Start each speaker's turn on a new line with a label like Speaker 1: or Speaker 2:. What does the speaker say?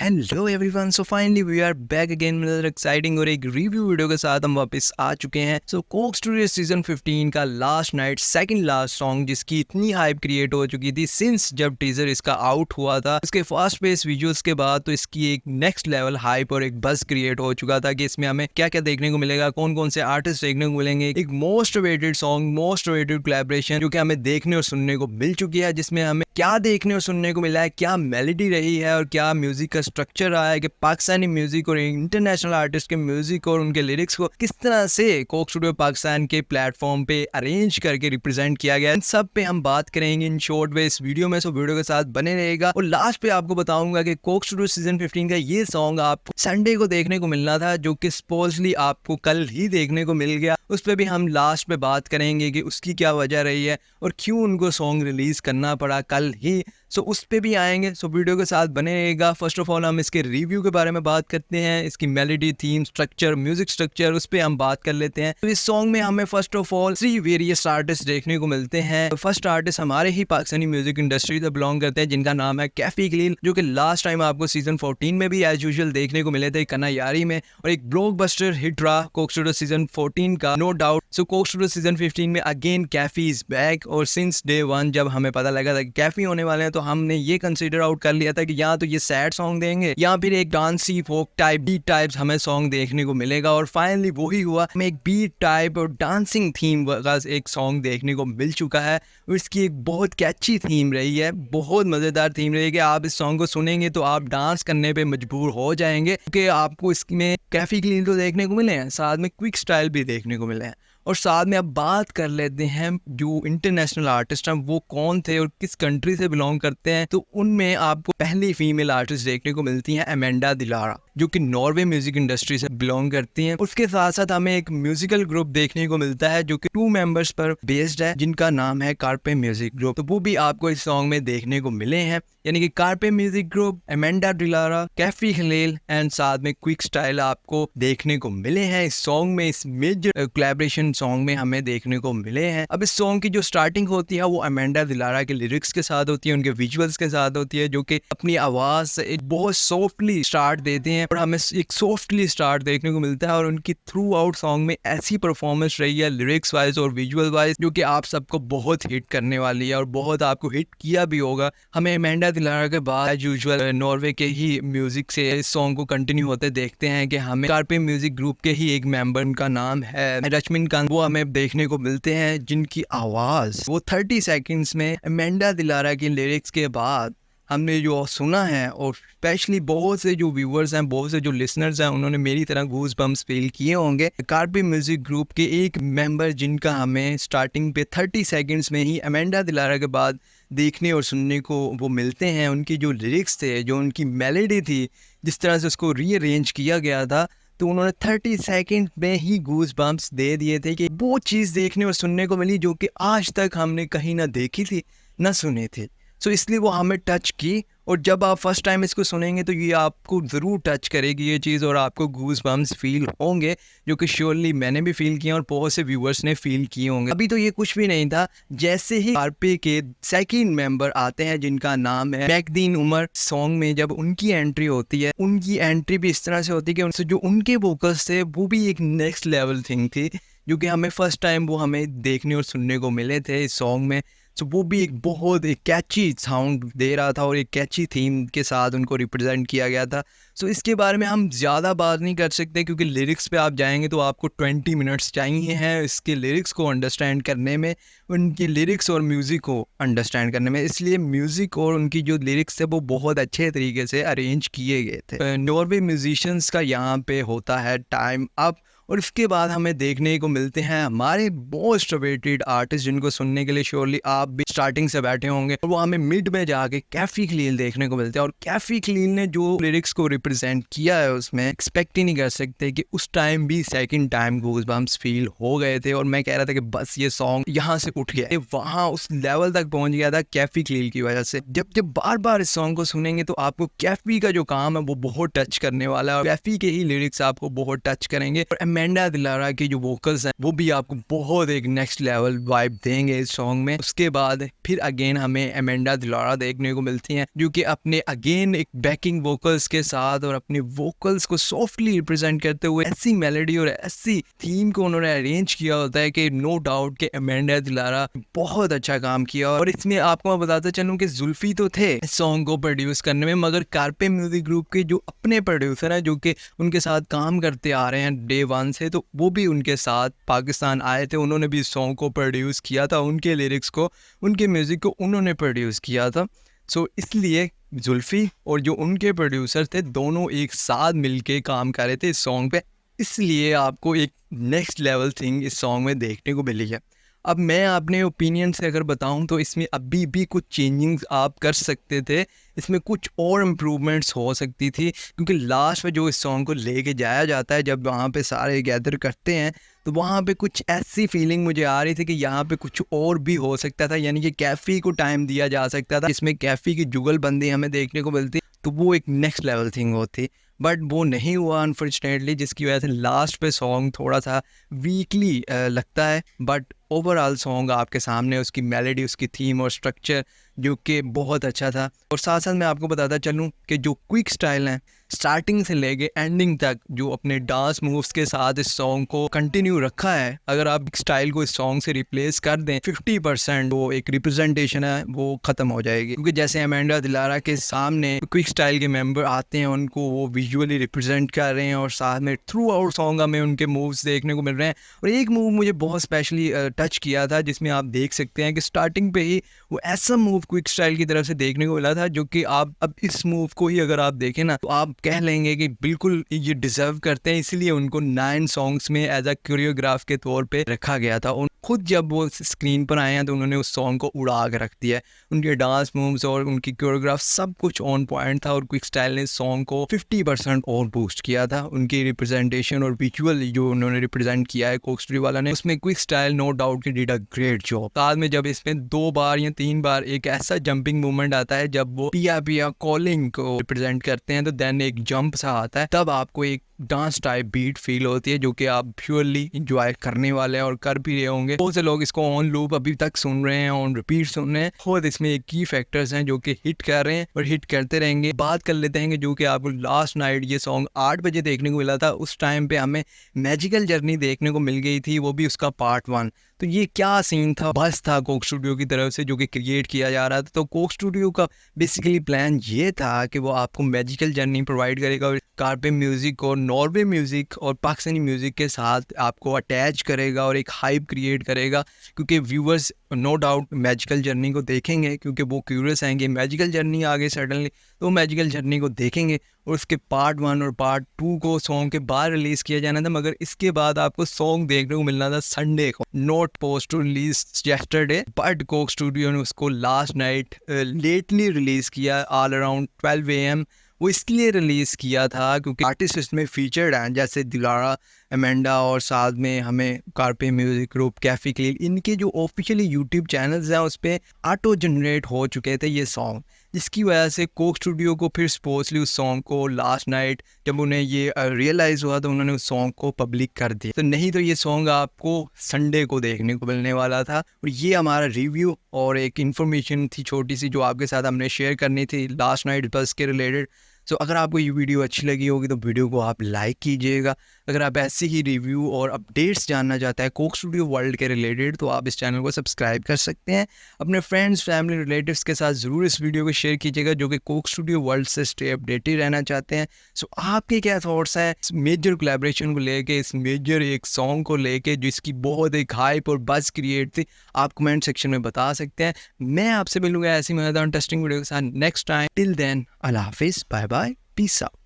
Speaker 1: Hello everyone, so finally we are back again with exciting और एक review video के साथ हम वापस आ चुके हैं। सो कोक स्टूडियो सीजन 15 का last night second last song, जिसकी इतनी हाइप क्रिएट हो चुकी थी सिंस जब टीजर इसका आउट हुआ था। इसके फास्ट पेस विजुअल्स के बाद तो इसकी एक नेक्स्ट लेवल हाइप और एक बस क्रिएट हो चुका था कि इसमें हमें क्या क्या देखने को मिलेगा, कौन कौन से आर्टिस्ट देखने को मिलेंगे। एक most awaited song, most awaited collaboration जो कि हमें देखने और सुनने को मिल चुकी है, जिसमें हमें क्या देखने और सुनने को मिला है, क्या मेलोडी रही है और क्या म्यूजिक का स्ट्रक्चर रहा है कि पाकिस्तानी म्यूजिक और इंटरनेशनल आर्टिस्ट के म्यूजिक और उनके लिरिक्स को किस तरह से कोक स्टूडियो पाकिस्तान के प्लेटफॉर्म पे अरेंज करके रिप्रेजेंट किया गया। इन सब पे हम बात करेंगे इन शॉर्ट वे इस वीडियो में, सो वीडियो के साथ बने रहेगा। और लास्ट पे आपको बताऊंगा कि कोक स्टूडियो सीजन 15 का ये सॉन्ग आपको संडे को देखने को मिलना था, जो कि सपोजली आपको कल ही देखने को मिल गया। उस पर भी हम लास्ट पे बात करेंगे कि उसकी क्या वजह रही है और क्यों उनको सॉन्ग रिलीज करना पड़ा कल ही। सो उस पे भी आएंगे, सो वीडियो के साथ बने रहेगा। फर्स्ट ऑफ ऑल हम इसके रिव्यू के बारे में बात करते हैं, इसकी melody, theme, structure, music structure, उस पे हम बात कर लेते हैं। तो इस सॉन्ग में हमें first of all 3 various artist देखने को मिलते हैं। फर्स्ट आर्टिस्ट हमारे ही पाकिस्तानी म्यूजिक इंडस्ट्री से बिलोंग करते हैं, जिनका नाम है कैफी खलील, जो कि लास्ट टाइम आपको सीजन 14 में भी एज यूजुअल देखने को मिले थे कना यारी में, और एक ब्लॉकबस्टर हिट रहा कोक स्टूडियो सीजन 14 का, नो डाउट। सो कोक स्टूडियो सीजन 15 में अगेन कैफी इज बैक, और सिंस डे 1 जब हमें पता लगा था कि कैफी होने वाले हैं, तो हमने ये कंसीडर आउट कर लिया था कि या तो ये सैड सॉन्ग देंगे या फिर एक डांसी फोक टाइप बीट टाइप्स हमें सॉन्ग देखने को मिलेगा। और फाइनली वही हुआ, हमें एक बीट टाइप और डांसिंग थीम का एक सॉन्ग देखने को मिल चुका है। और इसकी एक बहुत कैची थीम रही है, बहुत मज़ेदार थीम रही है कि आप इस सॉन्ग को सुनेंगे तो आप डांस करने पे मजबूर हो जाएंगे, क्योंकि आपको इसमें कैफी क्लीन तो देखने को मिले हैं, साथ में क्विक स्टाइल भी देखने को मिले हैं। और साथ में अब बात कर लेते हैं जो इंटरनेशनल आर्टिस्ट हैं वो कौन थे और किस कंट्री से बिलोंग करते हैं। तो उनमें आपको पहली फीमेल आर्टिस्ट देखने को मिलती हैं अमेंडा दिलारा, जो कि नॉर्वे म्यूजिक इंडस्ट्री से बिलोंग करती हैं। उसके साथ साथ हमें एक म्यूजिकल ग्रुप देखने को मिलता है जो कि 2 मेंबर्स पर बेस्ड है, जिनका नाम है कार्पे म्यूजिक ग्रुप। तो वो भी आपको इस सॉन्ग में देखने को मिले हैं, यानी कि Karpe music group, Amanda Delara, Kaifi Khalil and साथ में क्विक स्टाइल आपको देखने को मिले हैं इस सॉन्ग में। इस मेजर कोलैबोरेशन सॉन्ग में हमें देखने को मिले हैं। अब इस सॉन्ग की जो स्टार्टिंग होती है वो अमेंडा दिलारा के लिरिक्स के साथ होती है, उनके विजुअल्स के साथ होती है, जो कि अपनी आवाज से एक बहुत सॉफ्टली स्टार्ट देते हैं और हमें एक सॉफ्टली स्टार्ट देखने को मिलता है। और उनकी थ्रू आउट सॉन्ग में ऐसी परफॉर्मेंस रही है लिरिक्स वाइज और विजुअल वाइज, जो कि आप सबको बहुत हिट करने वाली है और बहुत आपको हिट किया भी होगा। हमें अमेंडा दिलारा के बाद एज यूजुअल नॉर्वे के ही म्यूजिक से इस सॉन्ग को कंटिन्यू होते देखते हैं कि हमें कार्पे म्यूजिक ग्रुप के ही एक मेंबर, उनका नाम है रश्मिनकांत, वो हमें देखने को मिलते हैं, जिनकी आवाज वो 30 सेकंड्स में अमेंडा दिलारा की लिरिक्स के बाद हमने जो सुना है, और स्पेशली बहुत से जो व्यूअर्स हैं, बहुत से जो लिसनर्स हैं, उन्होंने मेरी तरह गूज बम्स फील किए होंगे। कार्पे म्यूजिक ग्रुप के एक मेंबर जिनका हमें स्टार्टिंग पे 30 सेकंड्स में ही अमेंडा दिलारा के बाद देखने और सुनने को वो मिलते हैं। उनकी जो लिरिक्स थे, जो उनकी मेलोडी थी, जिस तरह से उसको रीअरेंज किया गया था, तो उन्होंने 30 सेकंड में ही गूज बम्प्स दे दिए थे कि वो चीज़ देखने और सुनने को मिली जो कि आज तक हमने कहीं ना देखी थी ना सुनी थी। सो इसलिए वो हमें टच की, और जब आप फर्स्ट टाइम इसको सुनेंगे तो ये आपको ज़रूर टच करेगी ये चीज़, और आपको गूज बम्प्स फील होंगे, जो कि श्योरली मैंने भी फील किया और बहुत से व्यूअर्स ने फील किए होंगे। अभी तो ये कुछ भी नहीं था, जैसे ही कार्पे के सेकंड मेंबर आते हैं जिनका नाम है मैकदीन उमर, सॉन्ग में जब उनकी एंट्री होती है, उनकी एंट्री भी इस तरह से होती है कि उनसे जो उनके वोकल्स थे वो भी एक नेक्स्ट लेवल थिंग थी, जो कि हमें फर्स्ट टाइम वो हमें देखने और सुनने को मिले थे इस सॉन्ग में। सो वो भी एक बहुत एक कैची साउंड दे रहा था और एक कैची थीम के साथ उनको रिप्रेजेंट किया गया था। सो इसके बारे में हम ज़्यादा बात नहीं कर सकते, क्योंकि लिरिक्स पे आप जाएंगे तो आपको 20 मिनट्स चाहिए हैं इसके लिरिक्स को अंडरस्टैंड करने में, उनकी लिरिक्स और म्यूज़िक को अंडरस्टैंड करने में। इसलिए म्यूज़िक और उनकी जो लिरिक्स थे वो बहुत अच्छे तरीके से अरेंज किए गए थे। नॉर्वे म्यूजिशियंस का यहाँ पे होता है टाइम अप, और इसके बाद हमें देखने को मिलते हैं हमारे मोस्ट अवेटेड आर्टिस्ट, जिनको सुनने के लिए श्योरली आप भी स्टार्टिंग से बैठे होंगे, और वो हमें मिड में जाके कैफी खलील देखने को मिलते हैं। और कैफी खलील ने जो लिरिक्स को रिप्रेजेंट किया है उसमें एक्सपेक्ट ही नहीं कर सकते कि उस टाइम भी सेकंड टाइम गूज बम्प्स फील हो गए थे, और मैं कह रहा था कि बस ये सॉन्ग यहाँ से उठ गया, वहाँ उस लेवल तक पहुँच गया था कैफी खलील की वजह से। जब बार बार इस सॉन्ग को सुनेंगे तो आपको कैफी का जो काम है वो बहुत टच करने वाला है, और कैफी के ही लिरिक्स आपको बहुत टच करेंगे। और अमेंडा दिलारा के जो वोकल्स हैं वो भी आपको बहुत एक नेक्स्ट लेवल वाइब देंगे इस सॉन्ग में। उसके बाद फिर अगेन हमें अमेंडा दिलारा देखने को मिलती हैं जो कि अपने अगेन एक बैकिंग वोकल्स के साथ और अपने वोकल्स को सॉफ्टली रिप्रेजेंट करते हुए ऐसी मेलोडी और ऐसी थीम को उन्होंने अरेंज किया होता है कि नो डाउट कि अमेंडा दिलारा बहुत अच्छा काम किया। और इसमें आपको मैं बताता चलूं कि जुल्फी तो थे इस सॉन्ग को प्रोड्यूस करने में, मगर कारपे म्यूजिक ग्रुप के जो अपने प्रोड्यूसर हैं जो कि उनके साथ काम करते आ रहे हैं डे वन से, तो वो भी उनके साथ पाकिस्तान आए थे। उन्होंने भी इस सॉन्ग को प्रोड्यूस किया था, उनके लिरिक्स को, उनके म्यूज़िक को उन्होंने प्रोड्यूस किया था। सो इसलिए जुल्फी और जो उनके प्रोड्यूसर थे दोनों एक साथ मिलके काम कर रहे थे इस सॉन्ग पे, इसलिए आपको एक नेक्स्ट लेवल थिंग इस सॉन्ग में देखने को मिली है। अब मैं अपने ओपिनियन से अगर बताऊं तो इसमें अभी भी कुछ चेंजिंग्स आप कर सकते थे, इसमें कुछ और इम्प्रूवमेंट्स हो सकती थी, क्योंकि लास्ट में जो इस सॉन्ग को लेके जाया जाता है जब वहाँ पे सारे गैदर करते हैं तो वहाँ पे कुछ ऐसी फीलिंग मुझे आ रही थी कि यहाँ पे कुछ और भी हो सकता था, यानी कि कैफ़ी को टाइम दिया जा सकता था। इसमें कैफ़ी की जुगलबंदी हमें देखने को मिलती तो वो एक नेक्स्ट लेवल थिंग होती, बट वो नहीं हुआ अनफॉर्चुनेटली, जिसकी वजह से लास्ट पे सॉन्ग थोड़ा सा वीकली लगता है। बट ओवरऑल सॉन्ग आपके सामने उसकी मेलोडी, उसकी थीम और स्ट्रक्चर जो कि बहुत अच्छा था। और साथ साथ मैं आपको बताता चलूँ कि जो क्विक स्टाइल हैं स्टार्टिंग से लेके एंडिंग तक जो अपने डांस मूव्स के साथ इस सॉन्ग को कंटिन्यू रखा है, अगर आप स्टाइल को इस सॉन्ग से रिप्लेस कर दें 50% वो एक रिप्रेजेंटेशन है वो ख़त्म हो जाएगी। क्योंकि जैसे अमेंडा दिलारा के सामने क्विक स्टाइल के मेंबर आते हैं, उनको वो विजुअली रिप्रेजेंट कर रहे हैं और साथ में थ्रू आउट सॉन्ग हमें उनके मूव्स देखने को मिल रहे हैं। और एक मूव मुझे बहुत स्पेशली टच किया था जिसमें आप देख सकते हैं कि स्टार्टिंग पे ही वो ऐसा मूव क्विक स्टाइल की तरफ से देखने को मिला था जो कि आप अब इस मूव को ही अगर आप देखें ना तो आप कह लेंगे कि बिल्कुल ये डिजर्व करते हैं, इसलिए उनको 9 सॉन्ग्स में एज अ कोरियोग्राफ के तौर पे रखा गया था। उन खुद जब वो स्क्रीन पर आए हैं तो उन्होंने उस सॉन्ग को उड़ा के रख दिया है। उनके डांस मूव्स और उनकी कोरियोग्राफ सब कुछ ऑन पॉइंट था और क्विक स्टाइल ने सॉन्ग को 50% और बूस्ट किया था। उनकी रिप्रेजेंटेशन और विजुअल जो उन्होंने रिप्रेजेंट किया है कोक स्टूडियो वाला ने, उसमें क्विक स्टाइल नो डाउट की डिड अ ग्रेट जॉब। बाद में जब इसमें 2 बार या 3 बार एक ऐसा जंपिंग मूवमेंट आता है जब वो पिया पिया कॉलिंग को रिप्रेजेंट करते हैं तो देन एक जंप सा आता है, तब आपको एक डांस टाइप बीट फील होती है जो कि आप प्योरली इंजॉय करने वाले हैं और कर भी रहे होंगे। बहुत से लोग इसको ऑन लूप अभी तक सुन रहे हैं, ऑन रिपीट सुन रहे हैं। खुद इसमें एक की फैक्टर्स हैं जो कि हिट कर रहे हैं और हिट करते रहेंगे। बात कर लेते हैं कि जो कि आपको लास्ट नाइट ये सॉन्ग 8 बजे देखने को मिला था, उस टाइम पे हमें मैजिकल जर्नी देखने को मिल गई थी, वो भी उसका पार्ट 1। तो ये क्या सीन था, बस था कोक स्टूडियो की तरफ से जो कि क्रिएट किया जा रहा था। तो कोक स्टूडियो का बेसिकली प्लान ये था कि वो आपको मैजिकल जर्नी प्रोवाइड करेगा और कारपे म्यूज़िक और नॉर्वे म्यूज़िक और पाकिस्तानी म्यूज़िक के साथ आपको अटैच करेगा और एक हाइप क्रिएट करेगा, क्योंकि viewers no doubt magical journey को देखेंगे क्योंकि वो क्यूरियस हैं कि मैजिकल जर्नी आगे सडनली, तो मैजिकल जर्नी को देखेंगे। और उसके पार्ट 1 और पार्ट 2 को सॉन्ग के बाद रिलीज़ किया जाना था, मगर इसके बाद आपको सॉन्ग देखने को मिलना था संडे को, not post to release yesterday, but Coke Studio ने उसको लास्ट नाइट लेटली रिलीज़ किया ऑल अराउंड 12 AM। वो इसलिए रिलीज़ किया था क्योंकि आर्टिस्ट इसमें फीचर्ड हैं जैसे दिलारा, अमेंडा और साथ में हमें carpet music group, Kaifi clean, इनके जो ऑफिशियली यूट्यूब चैनल्स हैं उस पर ऑटो जनरेट हो चुके थे ये सॉन्ग, जिसकी वजह से कोक स्टूडियो को फिर स्पोर्ट्सली उस सॉन्ग को लास्ट नाइट जब उन्हें ये रियलाइज़ हुआ तो उन्होंने उस सॉन्ग को पब्लिक कर दिया। तो नहीं तो ये सॉन्ग आपको संडे को देखने को मिलने वाला था। और ये हमारा रिव्यू और एक इन्फॉर्मेशन थी छोटी सी जो आपके साथ हमने शेयर करनी थी लास्ट नाइट बस के रिलेटेड। सो अगर आपको ये वीडियो अच्छी लगी होगी तो वीडियो को आप लाइक कीजिएगा। अगर आप ऐसे ही रिव्यू और अपडेट्स जानना चाहते हैं कोक स्टूडियो वर्ल्ड के रिलेटेड तो आप इस चैनल को सब्सक्राइब कर सकते हैं। अपने फ्रेंड्स, फैमिली, रिलेटिव्स के साथ ज़रूर इस वीडियो को शेयर कीजिएगा जो कि कोक स्टूडियो वर्ल्ड से स्टे अपडेटेड रहना चाहते हैं। सो आपके क्या थॉट्स हैं इस मेजर कोलैबोरेशन को लेके, इस मेजर एक सॉन्ग को लेके जिसकी बहुत एक हाइप और बज़ क्रिएट थी, आप कमेंट सेक्शन में बता सकते हैं। मैं आपसे मिलूंगा ऐसी मज़ेदार इंटरेस्टिंग वीडियो के साथ नेक्स्ट टाइम। टिल देन अल्लाह हाफिज़, बाय बाय, पीस आउट।